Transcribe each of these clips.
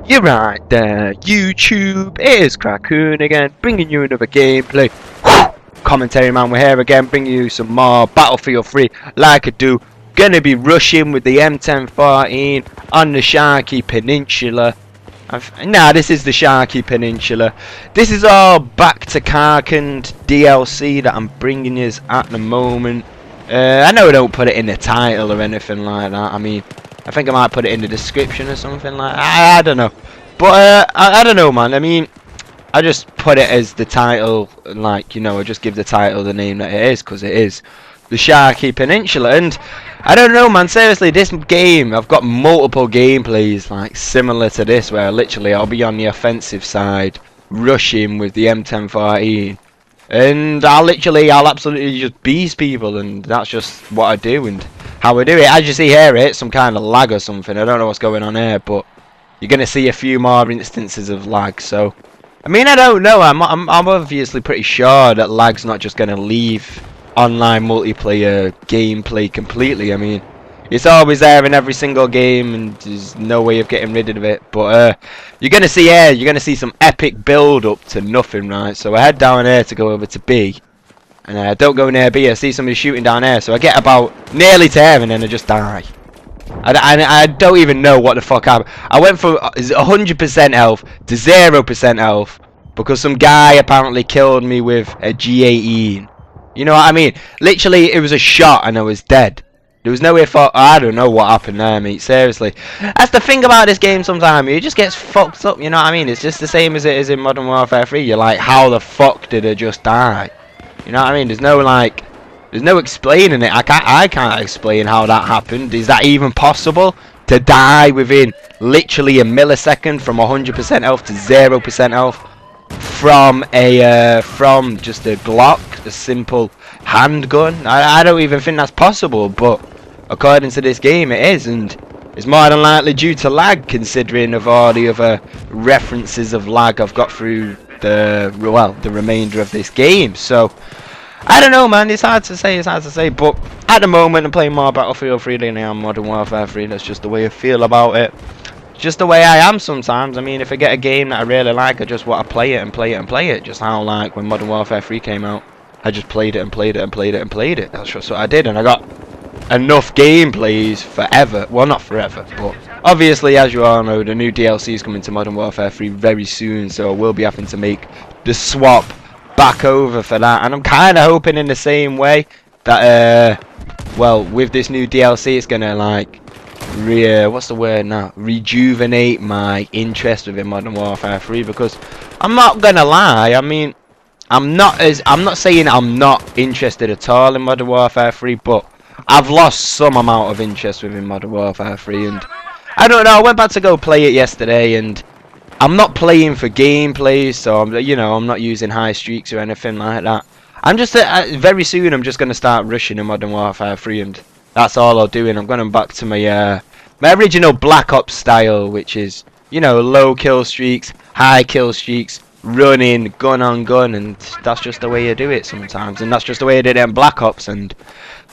You're right there, YouTube. It is Karkand again, bringing you another gameplay. Commentary man, we're here again, bringing you some more Battlefield 3 like I do. Gonna be rushing with the M1014 on the Sharqi Peninsula. This is the Sharqi Peninsula. This is all back to Karkand DLC that I'm bringing you at the moment. I know I don't put it in the title or anything like that. I mean, I think I might put it in the description or something like that. I don't know. But I don't know, man. I mean, I just put it as the title, like, you know, I just give the title the name that it is, because it is the Sharqi Peninsula. And I don't know, man, seriously, this game, I've got multiple gameplays like similar to this, where literally I'll be on the offensive side rushing with the M1014, and I'll absolutely just beast people, and that's just what I do and how I do it. As you see here, it's some kind of lag or something. I don't know what's going on here, but you're gonna see a few more instances of lag. So I mean, I don't know, I'm obviously pretty sure that lag's not just gonna leave online multiplayer gameplay completely. I mean, it's always there in every single game, and there's no way of getting rid of it. But you're gonna see here, you're gonna see some epic build up to nothing, right? So I head down here to go over to B, and I don't go near B. I see somebody shooting down here, so I get about nearly to here, and then I just die. I don't even know what the fuck happened. I went from 100% health to 0% health because some guy apparently killed me with a G18. You know what I mean? Literally, it was a shot and I was dead. There was no way for... I don't know what happened there, mate. Seriously. That's the thing about this game sometimes. It just gets fucked up, you know what I mean? It's just the same as it is in Modern Warfare 3. You're like, how the fuck did I just die? You know what I mean? There's no, like... There's no explaining it. I can't explain how that happened. Is that even possible? To die within literally a millisecond from 100% health to 0% health from just a Glock, a simple handgun? I don't even think that's possible, but according to this game it is, and it's more than likely due to lag, considering of all the other references of lag I've got through the remainder of this game. So I don't know, man, it's hard to say, but at the moment I'm playing more Battlefield 3 than I am Modern Warfare 3. That's just the way I feel about it. Just the way I am sometimes. I mean, if I get a game that I really like, I just want to play it and play it and play it. Just how, like, when Modern Warfare 3 came out, I just played it and played it and played it and played it. That's just what I did, and I got enough gameplays forever. Well, not forever, but obviously, as you all know, the new DLC is coming to Modern Warfare 3 very soon, so I will be having to make the swap back over for that. And I'm kind of hoping in the same way that, well, with this new DLC, it's going to, like, what's the word now? Rejuvenate my interest within Modern Warfare 3, because I'm not gonna lie, I mean, I'm not saying I'm not interested at all in Modern Warfare 3, but I've lost some amount of interest within Modern Warfare 3, and I don't know, I went back to go play it yesterday, and I'm not playing for gameplay, so I'm not using high streaks or anything like that. I'm just very soon I'm just gonna start rushing in Modern Warfare 3, and that's all I'll do, and I'm going back to my my original Black Ops style, which is, you know, low kill streaks, high kill streaks, running, gun on gun, and that's just the way you do it sometimes, and that's just the way I did it in Black Ops, and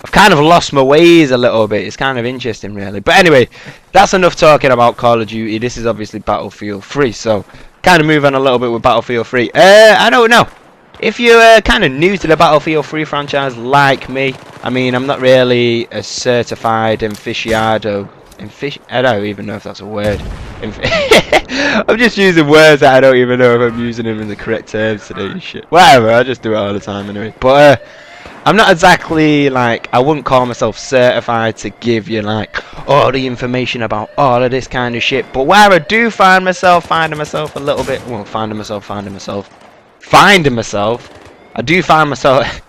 I've kind of lost my ways a little bit. It's kind of interesting, really. But anyway, that's enough talking about Call of Duty. This is obviously Battlefield 3, so kind of move on a little bit with Battlefield 3. I don't know. If you're kind of new to the Battlefield 3 franchise like me, I mean, I'm not really a certified aficionado. I don't even know if that's a word. I'm just using words that I don't even know if I'm using them in the correct terms today. Shit. Whatever, I just do it all the time anyway. But I'm not exactly, like, I wouldn't call myself certified to give you, like, all the information about all of this kind of shit. But where I do find myself a little bit, well, finding myself, I do find myself,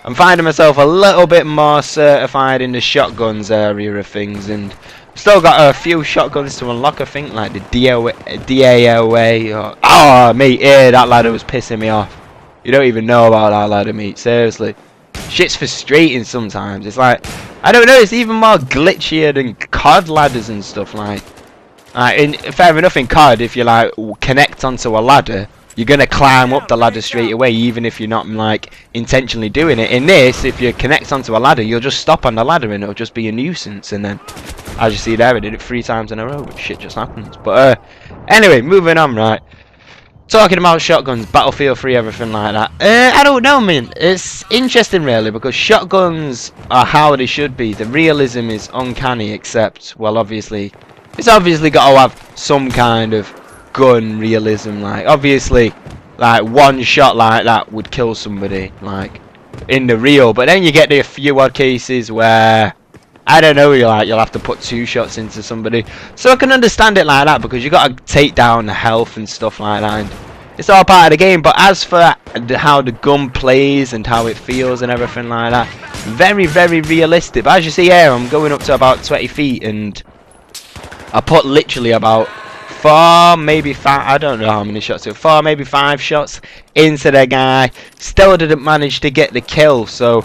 I'm finding myself a little bit more certified in the shotguns area of things, and still got a few shotguns to unlock, I think, like the DAOA. Oh, mate, yeah, that ladder was pissing me off. You don't even know about that ladder, mate, seriously. Shit's frustrating sometimes. It's like, I don't know, it's even more glitchier than COD ladders and stuff, like fair enough in COD, if you, like, connect onto a ladder, you're gonna climb up the ladder straight away, even if you're not, like, intentionally doing it. In this, if you connect onto a ladder, you'll just stop on the ladder and it'll just be a nuisance, and then as you see there, I did it 3 times in a row, which shit just happens. But anyway, moving on, right. Talking about shotguns, Battlefield 3, everything like that. I don't know, man. It's interesting, really, because shotguns are how they should be. The realism is uncanny, except, well, obviously, it's obviously got to have some kind of gun realism. Like, obviously, like, one shot like that would kill somebody, like, in the real. But then you get the few odd cases where, I don't know, you'll have to put 2 shots into somebody. So I can understand it like that, because you got to take down the health and stuff like that. And it's all part of the game. But as for how the gun plays and how it feels and everything like that, very, very realistic. But as you see here, I'm going up to about 20 feet, and I put literally about 4, maybe 5, I don't know how many shots, 4, maybe 5 shots into the guy. Still didn't manage to get the kill. So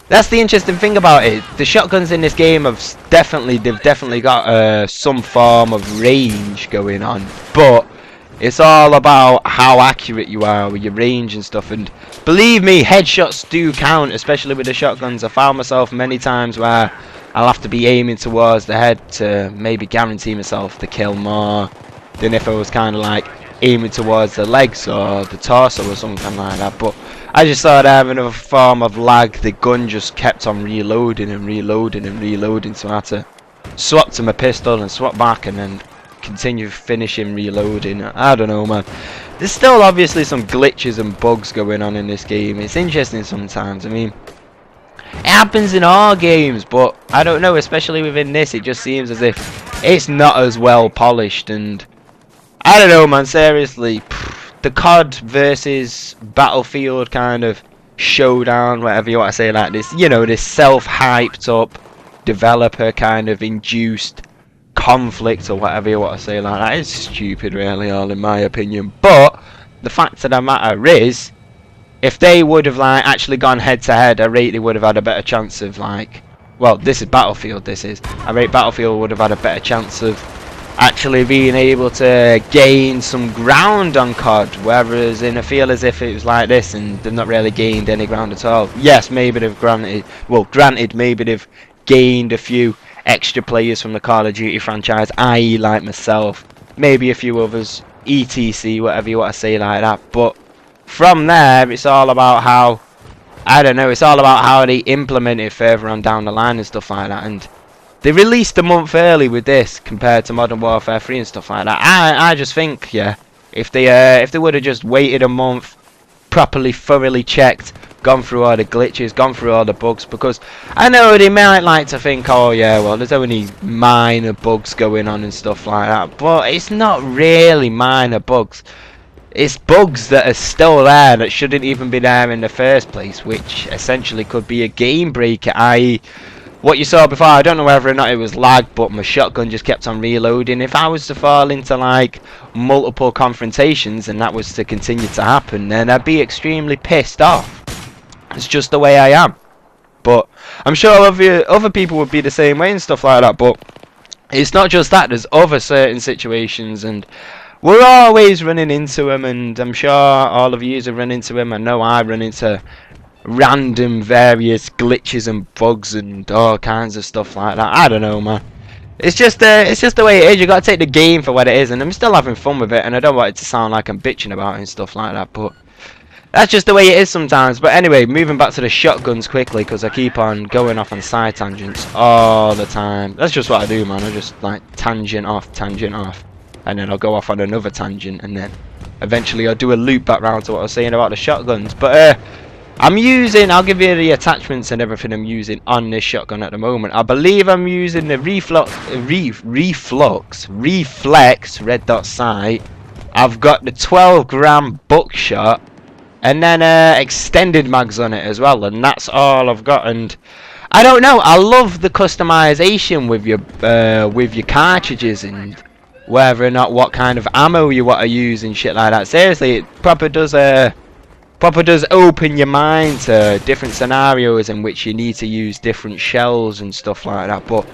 that's the interesting thing about it. The shotguns in this game they've definitely got some form of range going on, but it's all about how accurate you are with your range and stuff. And believe me, headshots do count, especially with the shotguns. I found myself many times where I'll have to be aiming towards the head to maybe guarantee myself the kill more than if I was kind of like aiming towards the legs or the torso or something like that. But I just started having a form of lag. The gun just kept on reloading and reloading and reloading, so I had to swap to my pistol and swap back and then continue finishing reloading. I don't know, man. There's still obviously some glitches and bugs going on in this game. It's interesting sometimes. I mean, it happens in all games, but I don't know, especially within this, it just seems as if it's not as well polished. And I don't know, man, seriously, the COD versus Battlefield kind of showdown, whatever you want to say, like this, you know, this self-hyped up developer kind of induced conflict or whatever you want to say, like that, is stupid, really, all in my opinion. But the fact of the matter is, if they would have like actually gone head to head, I rate they would have had a better chance of, like, well, this is Battlefield, I rate Battlefield would have had a better chance of actually being able to gain some ground on COD, whereas I feel as if it was like this and they've not really gained any ground at all. Yes, maybe they've granted maybe they've gained a few extra players from the Call of Duty franchise, i.e. like myself, maybe a few others, etc, whatever you want to say, like that. But from there, it's all about how, I don't know, it's all about how they implement it further on down the line and stuff like that. And they released a month early with this compared to Modern Warfare 3 and stuff like that. I just think, yeah, if they would have just waited a month, properly, thoroughly checked, gone through all the glitches, gone through all the bugs, because I know they might like to think, oh yeah, well, there's only minor bugs going on and stuff like that, but it's not really minor bugs. It's bugs that are still there that shouldn't even be there in the first place, which essentially could be a game breaker, i.e. what you saw before. I don't know whether or not it was lag, but my shotgun just kept on reloading. If I was to fall into like multiple confrontations and that was to continue to happen, then I'd be extremely pissed off. It's just the way I am. But I'm sure other people would be the same way and stuff like that. But it's not just that. There's other certain situations, and we're always running into them. And I'm sure all of you have run into them. I know I run into random various glitches and bugs and all kinds of stuff like that. I don't know, man. It's just the way it is. You got to take the game for what it is, and I'm still having fun with it. And I don't want it to sound like I'm bitching about it and stuff like that, but that's just the way it is sometimes. But anyway, moving back to the shotguns quickly, because I keep on going off on side tangents all the time. That's just what I do, man. I just like tangent off, and then I'll go off on another tangent, and then eventually I'll do a loop back round to what I was saying about the shotguns. But I'm using, I'll give you the attachments and everything I'm using on this shotgun at the moment. I believe I'm using the Reflex red dot sight. I've got the 12-gram buckshot, and then extended mags on it as well, and that's all I've got. And I don't know, I love the customization with your cartridges and whether or not what kind of ammo you want to use and shit like that. Seriously, it proper does open your mind to different scenarios in which you need to use different shells and stuff like that. But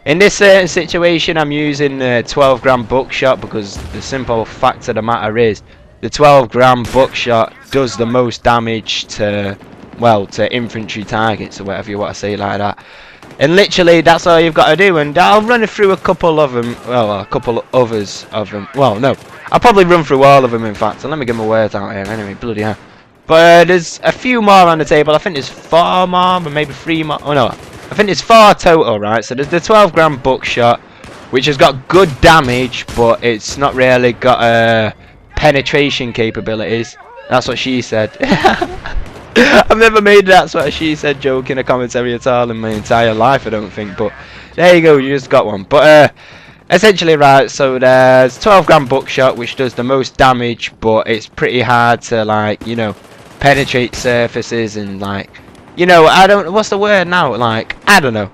in this certain situation, I'm using the 12-gram buckshot, because the simple fact of the matter is the 12-gram buckshot does the most damage to well, to infantry targets or whatever you want to say like that. And literally, that's all you've got to do. And I'll run through a couple of them. Well, a couple others of them. Well, no, I'll probably run through all of them, in fact. So let me get my words out here. Anyway, bloody hell. But there's a few more on the table. I think there's 4 more, but maybe 3 more. Oh no, I think there's 4 total, right? So there's the 12 gram buckshot, which has got good damage, but it's not really got penetration capabilities. That's what she said. I've never made that's what she said joke in a commentary at all in my entire life, I don't think. But there you go, you just got one. But essentially, right, so there's 12 gram buckshot, which does the most damage, but it's pretty hard to, like, you know, penetrate surfaces and, like, you know, I don't, what's the word now? Like, I don't know.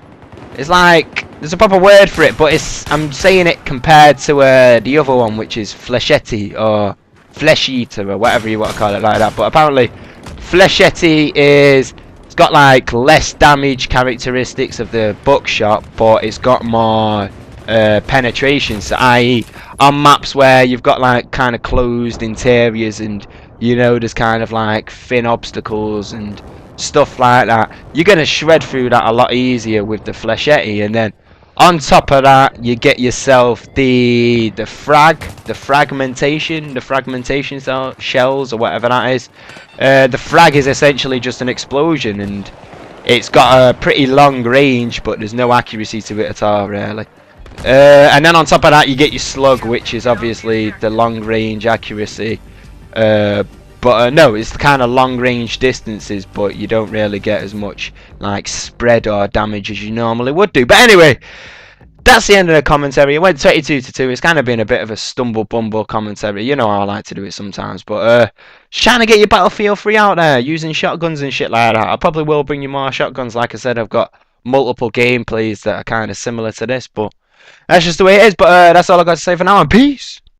It's like, there's a proper word for it, but it's, I'm saying it compared to the other one, which is Fleshetti or Flesh Eater or whatever you want to call it like that. But apparently, Fleshetti is, it's got like less damage characteristics of the buckshot, but it's got more penetration. So, i.e., on maps where you've got like kind of closed interiors and, you know, there's kind of like thin obstacles and stuff like that, you're gonna shred through that a lot easier with the Fleshetti. And then on top of that, you get yourself the fragmentation shells or whatever that is. The frag is essentially just an explosion, and it's got a pretty long range, but there's no accuracy to it at all, really. And then on top of that, you get your slug, which is obviously the long range accuracy. But no, it's the kind of long range distances, but you don't really get as much like spread or damage as you normally would do. But anyway, that's the end of the commentary. It went 22-2. It's kind of been a bit of a stumble bumble commentary. You know how I like to do it sometimes. But just trying to get your Battlefield 3 out there using shotguns and shit like that. I probably will bring you more shotguns. Like I said, I've got multiple gameplays that are kind of similar to this, but that's just the way it is. But that's all I got to say for now, and peace.